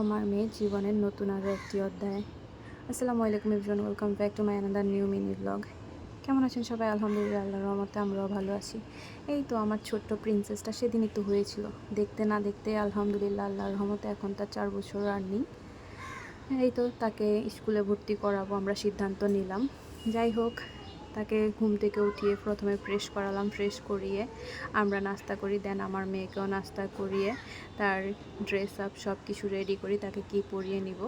আমার মেয়ের জীবনের নতুন আরও একটি অধ্যায়। আসসালামু আলাইকুম everyone, welcome back to my another new mini blog. কেমন আছেন সবাই? আলহামদুলিল্লাহ, আল্লাহর রহমতে আমরাও ভালো আছি। এই তো আমার ছোট্ট প্রিন্সেসটা সেদিনই তো হয়েছিল, দেখতে না দেখতে আলহামদুলিল্লাহ আল্লাহর রহমতে এখন তার 4 বছর আর নেই। এই তো তাকে স্কুলে ভর্তি করাবো আমরা সিদ্ধান্ত নিলাম। যাই হোক, তাকে ঘুম থেকে উঠিয়ে প্রথমে ফ্রেশ করালাম, ফ্রেশ করিয়ে আমরা নাস্তা করি, দেন আমার মেয়েকেও নাস্তা করিয়ে তার ড্রেস আপ সব কিছু রেডি করি, তাকে কি পরিয়ে নিব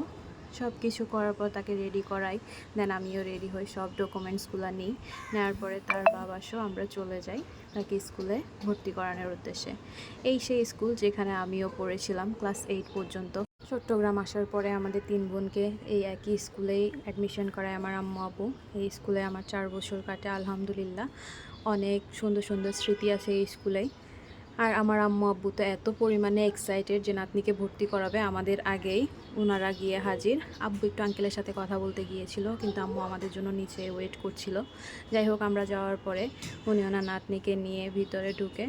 সব কিছু করার পর তাকে রেডি করাই। দেন আমিও রেডি হই, সব ডকুমেন্টসগুলো নিই। নেওয়ার পরে তার বাবা সহ আমরা চলে যাই তাকে স্কুলে ভর্তি করানোর উদ্দেশ্যে। এই সেই স্কুল যেখানে আমিও পড়েছিলাম ক্লাস 8 পর্যন্ত। চট্টগ্রাম আসার পরে আমাদের 3 বোনকে এই একই স্কুলেই অ্যাডমিশন করায় আমার আম্মু আব্বু। এই স্কুলে আমার 4 বছর কাটে আলহামদুলিল্লাহ। অনেক সুন্দর সুন্দর স্মৃতি আছে এই স্কুলেই। আর আমার আম্মু আব্বু তো এত পরিমাণে এক্সাইটেড যে নাতনিকে ভর্তি করাবে, আমাদের আগেই ওনারা গিয়ে হাজির। আব্বু একটু আঙ্কেলের সাথে কথা বলতে গিয়েছিল, কিন্তু আম্মু আমাদের জন্য নিচে ওয়েট করছিল। যাই হোক, আমরা যাওয়ার পরে উনি ওনার নাতনিকে নিয়ে ভিতরে ঢুকে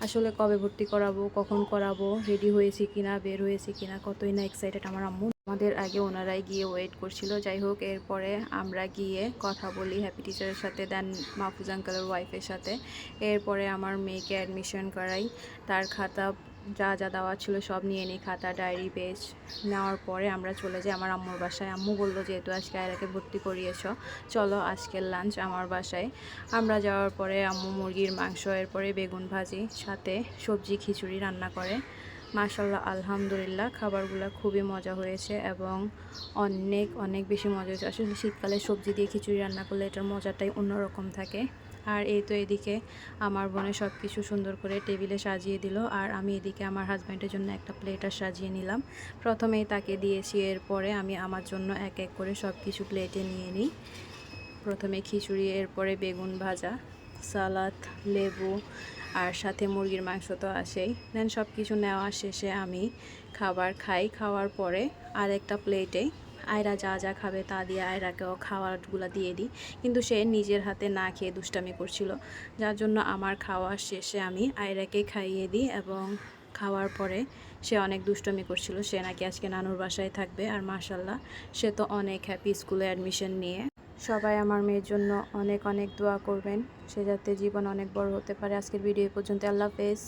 আসলে কবে ভর্তি করাবো, কখন করাবো, রেডি হয়েছি কিনা, বের হয়েছি কিনা, কতই না এক্সাইটেড আমার আম্মু। আমাদের আগে ওনারাই গিয়ে ওয়েট করছিল। যাই হোক, এরপরে আমরা গিয়ে কথা বলি হ্যাপি টিচারের সাথে, দেন মাহফুজ আঙ্কেলের ওয়াইফের সাথে। এরপরে আমার মেয়েকে অ্যাডমিশন করাই, তার খাতা যা যা দেওয়া ছিল সব নিয়ে নিই, খাতা, ডায়েরি, পেজ। নেওয়ার পরে আমরা চলে যাই আমার আম্মুর বাসায়। আম্মু বললো যেহেতু আজকে আয়রাকে ভর্তি করিয়েছ, চলো আজকের লাঞ্চ আমার বাসায়। আমরা যাওয়ার পরে আম্মু মুরগির মাংস, এরপরে বেগুন ভাজি, সাথে সবজি খিচুড়ি রান্না করে। মাশাল্লাহ আলহামদুলিল্লাহ, খাবারগুলো খুবই মজা হয়েছে এবং অনেক অনেক বেশি মজা হয়েছে। আসলে শীতকালে সবজি দিয়ে খিচুড়ি রান্না করলে এটার মজাটাই অন্যরকম থাকে। আর এই তো এদিকে আমার বোনে সব কিছু সুন্দর করে টেবিলে সাজিয়ে দিল, আর আমি এদিকে আমার হাজব্যান্ডের জন্য একটা প্লেটার সাজিয়ে নিলাম। প্রথমেই তাকে দিয়েছি, এরপরে আমি আমার জন্য এক এক করে সব কিছু প্লেটে নিয়ে নিই। প্রথমে খিচুড়ি, এরপরে বেগুন ভাজা, সালাদ, লেবু, আর সাথে মুরগির মাংস তো আসেই। দেন সব কিছু নেওয়া শেষে আমি খাবার খাই। খাওয়ার পরে আরেকটা প্লেটে আয়রা যা যা খাবে তা দিয়ে আয়রাকেও খাওয়ারগুলো দিয়ে দিই, কিন্তু সে নিজের হাতে না খেয়ে দুষ্টামি করছিল, যার জন্য আমার খাওয়ার শেষে আমি আয়রাকে খাইয়ে দিই। এবং খাওয়ার পরে সে অনেক দুষ্টমি করছিল, সে নাকি আজকে নানুর বাসায় থাকবে। আর মাশাল্লাহ, সে তো অনেক হ্যাপি স্কুলে অ্যাডমিশন নিয়ে। সবাই আমার মেয়ের জন্য অনেক অনেক দোয়া করবেন, সে যাতে জীবন অনেক বড় হতে পারে। আজকের ভিডিও পর্যন্ত, আল্লাহ হাফেজ।